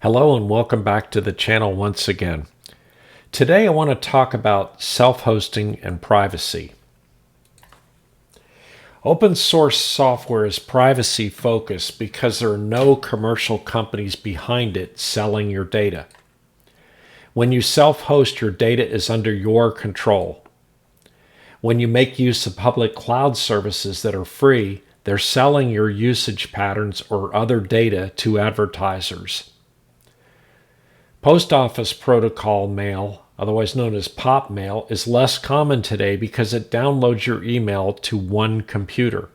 Hello and welcome back to the channel once again. Today I want to talk about self-hosting and privacy. Open source software is privacy focused because there are no commercial companies behind it selling your data. When you self-host, your data is under your control. When you make use of public cloud services that are free, they're selling your usage patterns or other data to advertisers. Post office protocol mail, otherwise known as POP mail, is less common today because it downloads your email to one computer.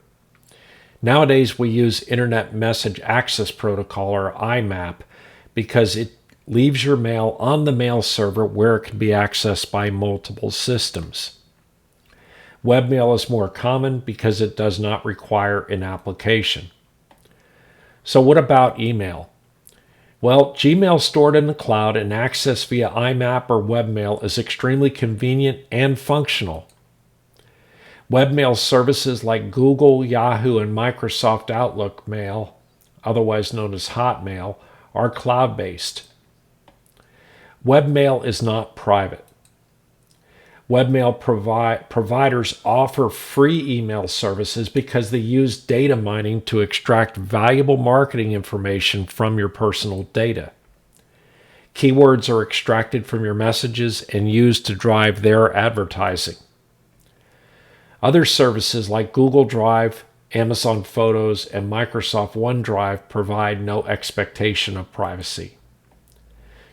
Nowadays we use Internet Message Access Protocol or IMAP because it leaves your mail on the mail server where it can be accessed by multiple systems. Webmail is more common because it does not require an application. So what about email? Well, Gmail stored in the cloud and access via IMAP or webmail is extremely convenient and functional. Webmail services like Google, Yahoo, and Microsoft Outlook Mail, otherwise known as Hotmail, are cloud-based. Webmail is not private. Webmail providers offer free email services because they use data mining to extract valuable marketing information from your personal data. Keywords are extracted from your messages and used to drive their advertising. Other services like Google Drive, Amazon Photos, and Microsoft OneDrive provide no expectation of privacy.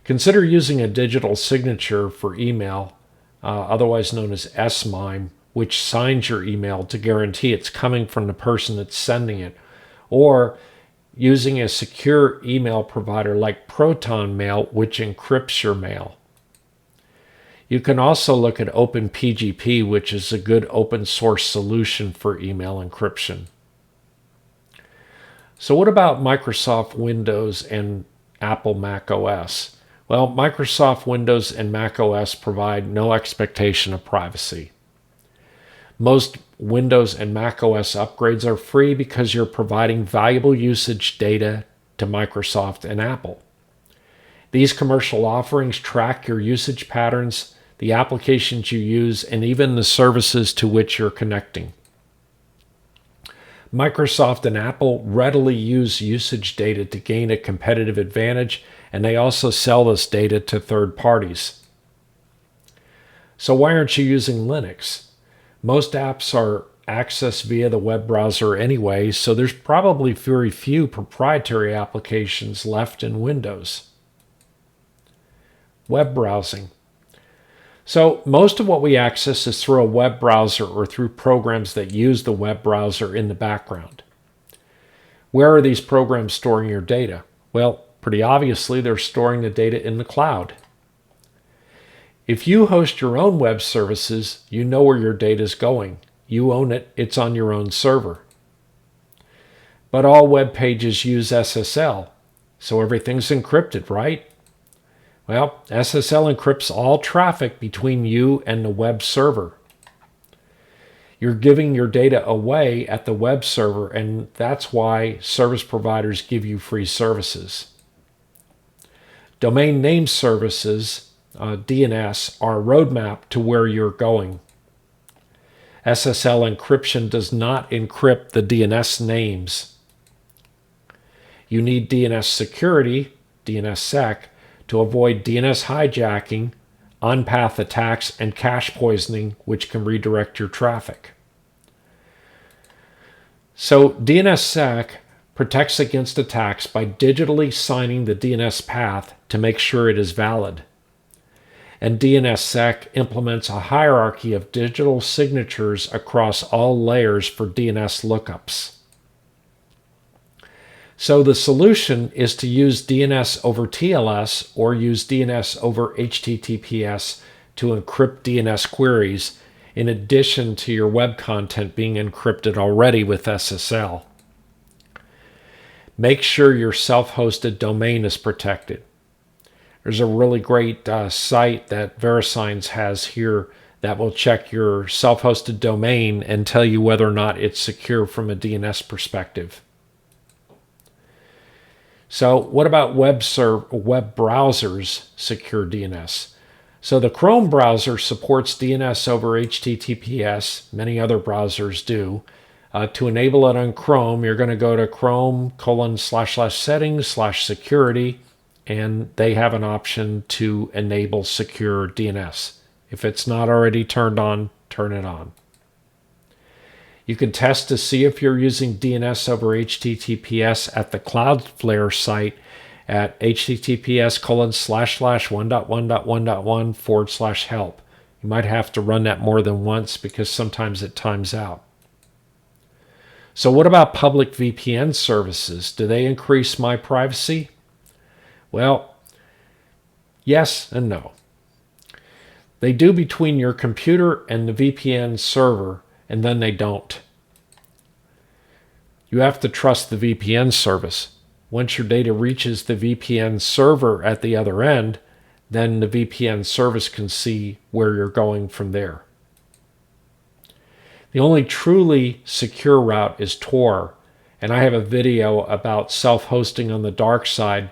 Consider using a digital signature for email, otherwise known as S-MIME, which signs your email to guarantee it's coming from the person that's sending it, or using a secure email provider like Proton Mail, which encrypts your mail. You can also look at OpenPGP, which is a good open source solution for email encryption. So what about Microsoft Windows and Apple Mac OS? Well, Microsoft Windows and Mac OS provide no expectation of privacy. Most Windows and Mac OS upgrades are free because you're providing valuable usage data to Microsoft and Apple. These commercial offerings track your usage patterns, the applications you use, and even the services to which you're connecting. Microsoft and Apple readily use usage data to gain a competitive advantage, and they also sell this data to third parties. So why aren't you using Linux? Most apps are accessed via the web browser anyway, so there's probably very few proprietary applications left in Windows. Web browsing. So most of what we access is through a web browser or through programs that use the web browser in the background. Where are these programs storing your data? Well, pretty obviously they're storing the data in the cloud. If you host your own web services, you know where your data is going. You own it, it's on your own server. But all web pages use SSL, so everything's encrypted, right? Well, SSL encrypts all traffic between you and the web server. You're giving your data away at the web server, and that's why service providers give you free services. Domain name services, DNS, are a roadmap to where you're going. SSL encryption does not encrypt the DNS names. You need DNS security, DNSSEC, to avoid DNS hijacking, on-path attacks, and cache poisoning, which can redirect your traffic. So DNSSEC protects against attacks by digitally signing the DNS path to make sure it is valid. And DNSSEC implements a hierarchy of digital signatures across all layers for DNS lookups. So the solution is to use DNS over TLS or use DNS over HTTPS to encrypt DNS queries, in addition to your web content being encrypted already with SSL. Make sure your self-hosted domain is protected. There's a really great site that VeriSigns has here that will check your self-hosted domain and tell you whether or not it's secure from a DNS perspective. So what about web browsers secure DNS? So the Chrome browser supports DNS over HTTPS. Many other browsers do. To enable it on Chrome, you're going to go to chrome://settings/security, and they have an option to enable secure DNS. If it's not already turned on, turn it on. You can test to see if you're using DNS over HTTPS at the Cloudflare site at https://1.1.1.1/help. You might have to run that more than once because sometimes it times out. So what about public VPN services? Do they increase my privacy? Well, yes and no. They do between your computer and the VPN server, and then they don't. You have to trust the VPN service. Once your data reaches the VPN server at the other end, then the VPN service can see where you're going from there. The only truly secure route is Tor, and I have a video about self-hosting on the dark side.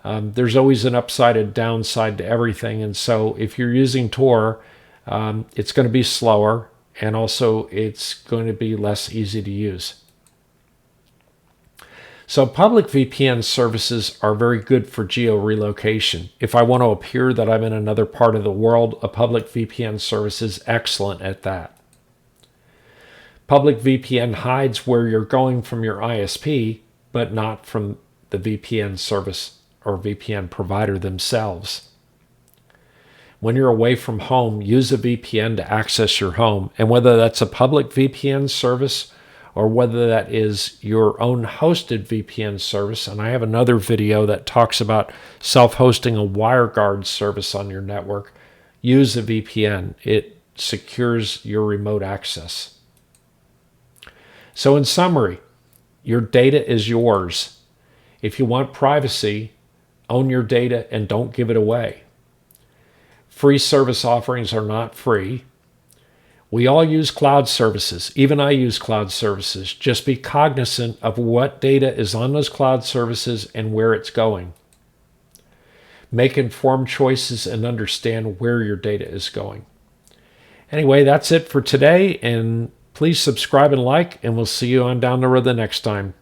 There's always an upside and downside to everything, and so if you're using Tor, it's going to be slower, and also it's going to be less easy to use. So public VPN services are very good for geo-relocation. If I want to appear that I'm in another part of the world, a public VPN service is excellent at that. Public VPN hides where you're going from your ISP, but not from the VPN service or VPN provider themselves. When you're away from home, use a VPN to access your home. And whether that's a public VPN service or whether that is your own hosted VPN service, and I have another video that talks about self-hosting a WireGuard service on your network, use a VPN. It secures your remote access. So in summary, your data is yours. If you want privacy, own your data and don't give it away. Free service offerings are not free. We all use cloud services. Even I use cloud services. Just be cognizant of what data is on those cloud services and where it's going. Make informed choices and understand where your data is going. Anyway, that's it for today, and please subscribe and like, and we'll see you on down the road the next time.